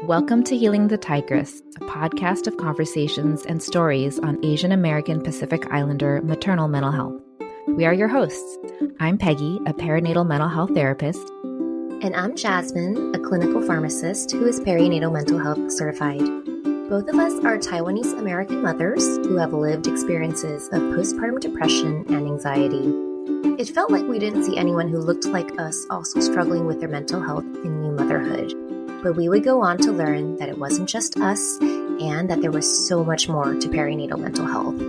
Welcome to Healing the Tigress, a podcast of conversations and stories on Asian American Pacific Islander maternal mental health. We are your hosts. I'm Peggy, a perinatal mental health therapist. And I'm Jasmine, a clinical pharmacist who is perinatal mental health certified. Both of us are Taiwanese American mothers who have lived experiences of postpartum depression and anxiety. It felt like we didn't see anyone who looked like us also struggling with their mental health in new motherhood. But we would go on to learn that it wasn't just us and that there was so much more to perinatal mental health.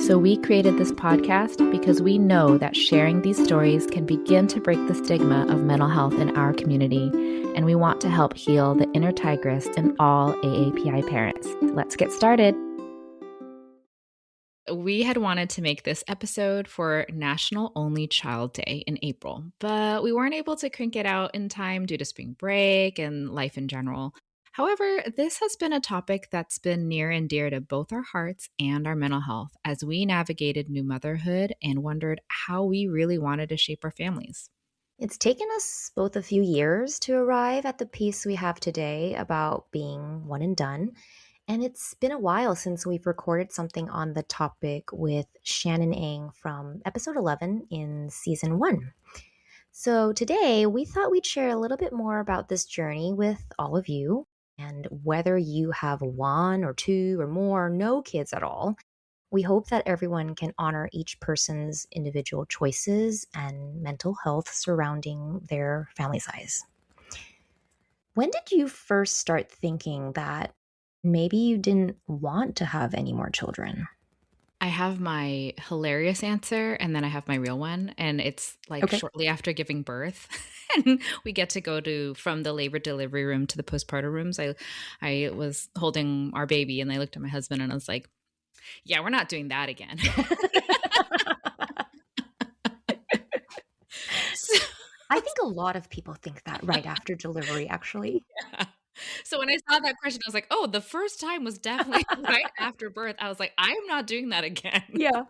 So we created this podcast because we know that sharing these stories can begin to break the stigma of mental health in our community, and we want to help heal the inner tigress in all AAPI parents. Let's get started. We had wanted to make this episode for National Only Child Day in April, but we weren't able to crank it out in time due to spring break and life in general. However, this has been a topic that's been near and dear to both our hearts and our mental health as we navigated new motherhood and wondered how we really wanted to shape our families. It's taken us both a few years to arrive at the peace we have today about being one and done. And it's been a while since we've recorded something on the topic with Shannon Ang from episode 11 in season 1. So today we thought we'd share a little bit more about this journey with all of you. And whether you have one or two or more, or no kids at all, we hope that everyone can honor each person's individual choices and mental health surrounding their family size. When did you first start thinking that maybe you didn't want to have any more children? I have my hilarious answer and then I have my real one. And it's like shortly after giving birth. And we get to go from the labor delivery room to the postpartum rooms. I was holding our baby and I looked at my husband and I was like, yeah, we're not doing that again. I think a lot of people think that right after delivery, actually. Yeah. So when I saw that question, I was like, oh, the first time was definitely right after birth. I was like, I'm not doing that again. Yeah.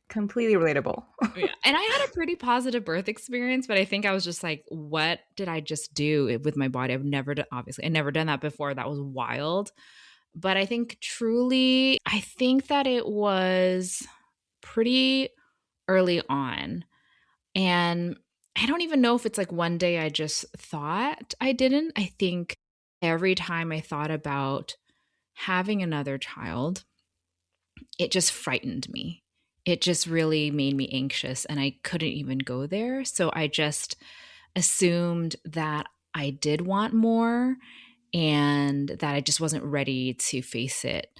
Completely relatable. Yeah. And I had a pretty positive birth experience, but I think I was just like, what did I just do with my body? I've never done that before. That was wild. But I think that it was pretty early on. And I don't even know if it's like one day I just thought I didn't. I think every time I thought about having another child, it just frightened me. It just really made me anxious and I couldn't even go there. So I just assumed that I did want more and that I just wasn't ready to face it.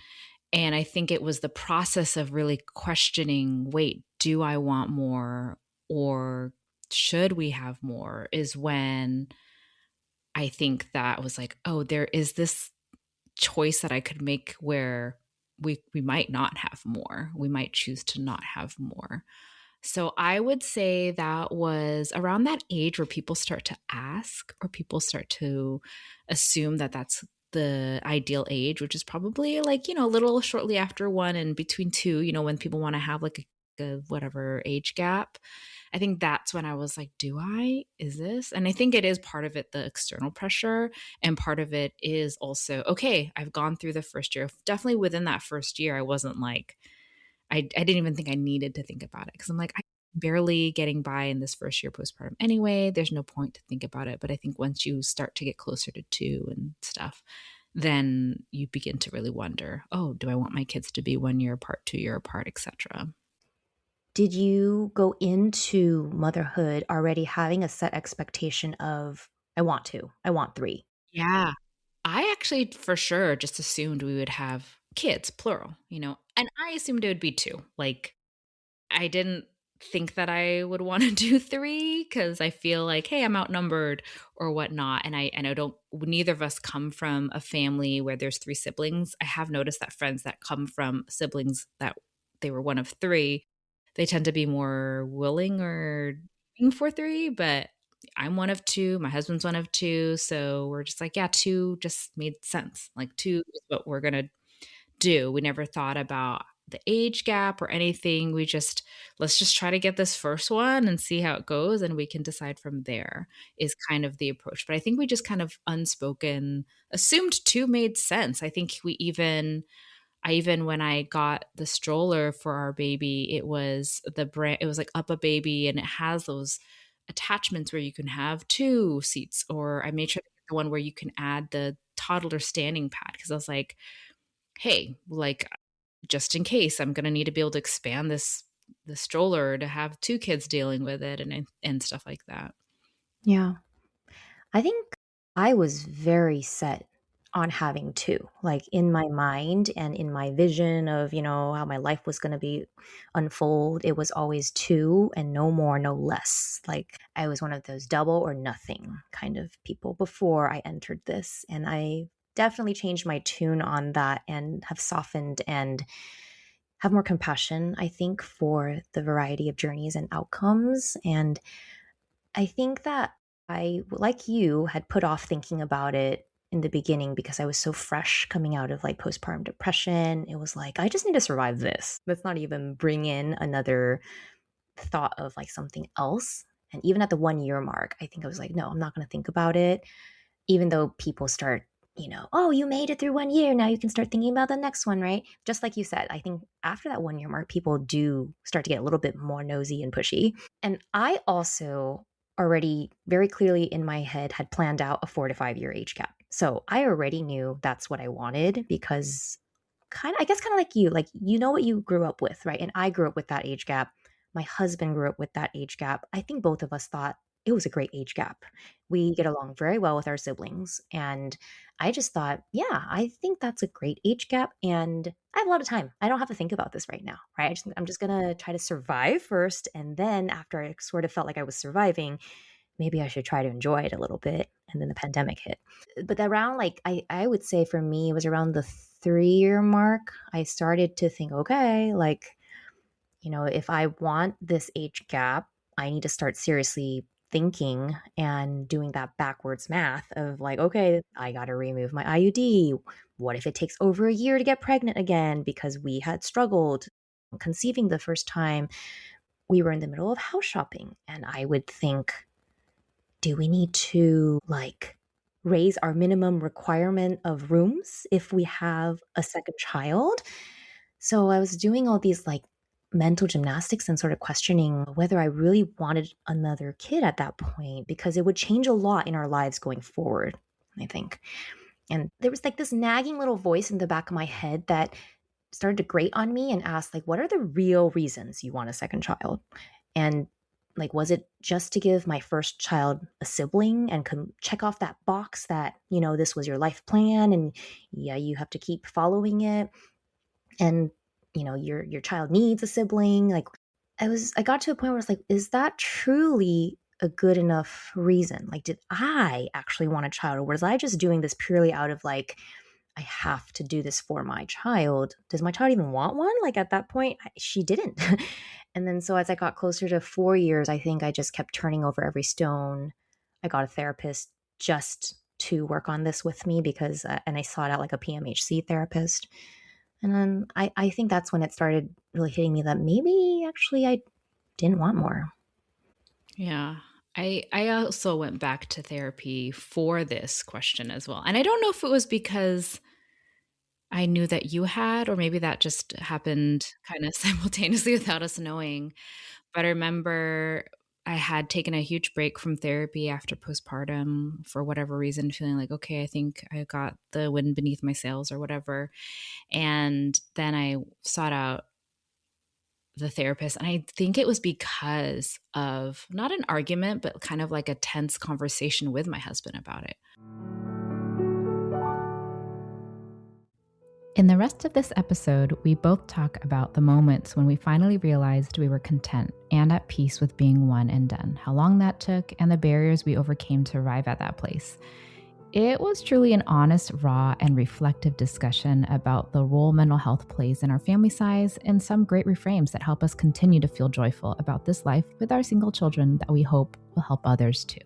And I think it was the process of really questioning, wait, do I want more or should we have more is when I think that was like, oh, there is this choice that I could make where we might not have more. We might choose to not have more. So I would say that was around that age where people start to ask or people start to assume that that's the ideal age, which is probably like, a little shortly after 1 and between 2, when people want to have like a whatever age gap. I think that's when I was like, is this? And I think it is part of it, the external pressure. And part of it is also, okay, I've gone through the first year. Definitely within that first year, I wasn't like, I didn't even think I needed to think about it because I'm like, I'm barely getting by in this first year postpartum anyway. There's no point to think about it. But I think once you start to get closer to 2 and stuff, then you begin to really wonder, oh, do I want my kids to be 1 year apart, 2 year apart, etc. Did you go into motherhood already having a set expectation of, I want 3? Yeah. I actually for sure just assumed we would have kids, plural, and I assumed it would be 2. Like, I didn't think that I would want to do 3 because I feel like, hey, I'm outnumbered or whatnot. And I neither of us come from a family where there's 3 siblings. I have noticed that friends that come from siblings that they were one of 3, they tend to be more willing or aiming for 3, but I'm one of 2. My husband's one of 2. So we're just like, yeah, 2 just made sense. Like 2 is what we're going to do. We never thought about the age gap or anything. Let's just try to get this first one and see how it goes, and we can decide from there, is kind of the approach. But I think we just kind of unspoken assumed two made sense. I think I even when I got the stroller for our baby, it was it was like Up a Baby, and it has those attachments where you can have two seats, or I made sure to get the one where you can add the toddler standing pad, because I was like, hey, like, just in case I'm going to need to be able to expand the stroller to have two kids dealing with it, and stuff like that. Yeah. I think I was very set on having two. Like in my mind and in my vision of, how my life was going to be unfold, it was always two and no more, no less. Like I was one of those double or nothing kind of people before I entered this. And I definitely changed my tune on that and have softened and have more compassion, I think, for the variety of journeys and outcomes. And I think that I, like you, had put off thinking about it in the beginning because I was so fresh coming out of like postpartum depression. It was like, I just need to survive this. Let's not even bring in another thought of like something else. And even at the 1 year mark, I think I was like, no, I'm not going to think about it. Even though people start, oh, you made it through 1 year. Now you can start thinking about the next one, right? Just like you said, I think after that 1 year mark, people do start to get a little bit more nosy and pushy. And I also already very clearly in my head had planned out a 4 to 5 year age gap. So I already knew that's what I wanted because I guess kind of like you, what you grew up with, right? And I grew up with that age gap. My husband grew up with that age gap. I think both of us thought it was a great age gap. We get along very well with our siblings. And I just thought, yeah, I think that's a great age gap. And I have a lot of time. I don't have to think about this right now, right? I'm just going to try to survive first. And then after I sort of felt like I was surviving, maybe I should try to enjoy it a little bit. And then the pandemic hit. But around I would say for me, it was around the 3 year mark, I started to think, okay, if I want this age gap, I need to start seriously thinking and doing that backwards math of like, okay, I got to remove my IUD. What if it takes over a year to get pregnant again because we had struggled conceiving the first time? We were in the middle of house shopping, and I would think, do we need to raise our minimum requirement of rooms if we have a second child? So I was doing all these mental gymnastics and sort of questioning whether I really wanted another kid at that point, because it would change a lot in our lives going forward, I think. And there was this nagging little voice in the back of my head that started to grate on me and ask, what are the real reasons you want a second child? And was it just to give my first child a sibling and check off that box that, this was your life plan and yeah, you have to keep following it. And, your child needs a sibling. I got to a point where it's is that truly a good enough reason? Did I actually want a child, or was I just doing this purely out of I have to do this for my child? Does my child even want one? At that point, she didn't. And then so as I got closer to 4 years, I think I just kept turning over every stone. I got a therapist just to work on this with me because, and I sought out a PMHC therapist. And then I think that's when it started really hitting me that maybe actually I didn't want more. Yeah. I also went back to therapy for this question as well. And I don't know if it was because I knew that you had, or maybe that just happened kind of simultaneously without us knowing. But I remember I had taken a huge break from therapy after postpartum for whatever reason, feeling like, okay, I think I got the wind beneath my sails or whatever. And then I sought out the therapist. And I think it was because of not an argument, but kind of like a tense conversation with my husband about it. In the rest of this episode, we both talk about the moments when we finally realized we were content and at peace with being one and done, how long that took, and the barriers we overcame to arrive at that place. It was truly an honest, raw, and reflective discussion about the role mental health plays in our family size and some great reframes that help us continue to feel joyful about this life with our single children that we hope will help others too.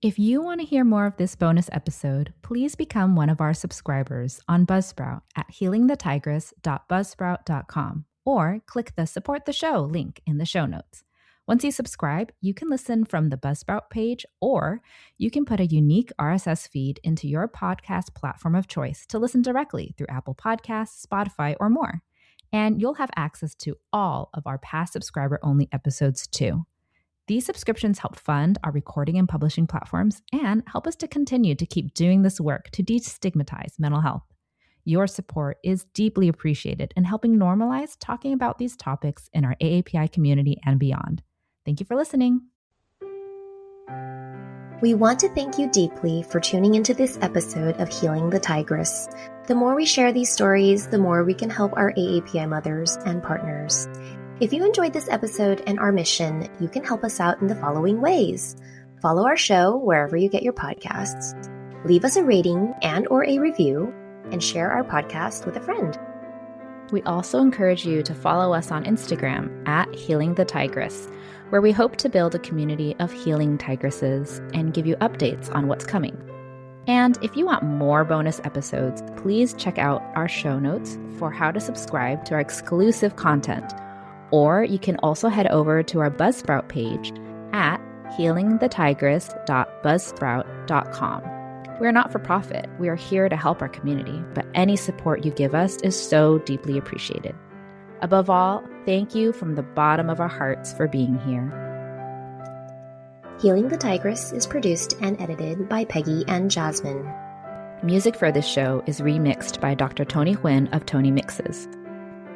If you want to hear more of this bonus episode, please become one of our subscribers on Buzzsprout at healingthetigress.buzzsprout.com or click the Support the Show link in the show notes. Once you subscribe, you can listen from the Buzzsprout page, or you can put a unique RSS feed into your podcast platform of choice to listen directly through Apple Podcasts, Spotify, or more. And you'll have access to all of our past subscriber-only episodes too. These subscriptions help fund our recording and publishing platforms and help us to continue to keep doing this work to destigmatize mental health. Your support is deeply appreciated in helping normalize talking about these topics in our AAPI community and beyond. Thank you for listening. We want to thank you deeply for tuning into this episode of Healing the Tigress. The more we share these stories, the more we can help our AAPI mothers and partners. If you enjoyed this episode and our mission, you can help us out in the following ways. Follow our show wherever you get your podcasts. Leave us a rating and or a review, and share our podcast with a friend. We also encourage you to follow us on Instagram at Healing the Tigress, where we hope to build a community of healing tigresses and give you updates on what's coming. And if you want more bonus episodes, please check out our show notes for how to subscribe to our exclusive content. Or you can also head over to our Buzzsprout page at healingthetigress.buzzsprout.com. We are not for profit. We are here to help our community, but any support you give us is so deeply appreciated. Above all, thank you from the bottom of our hearts for being here. Healing the Tigress is produced and edited by Peggy and Jasmine. Music for this show is remixed by Dr. Tony Huynh of Tony Mixes.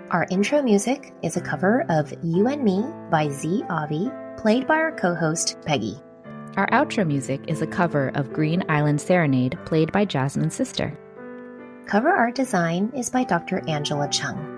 Our intro music is a cover of You and Me by Z Avi, played by our co-host Peggy. Our outro music is a cover of Green Island Serenade, played by Jasmine's sister. Cover art design is by Dr. Angela Chung.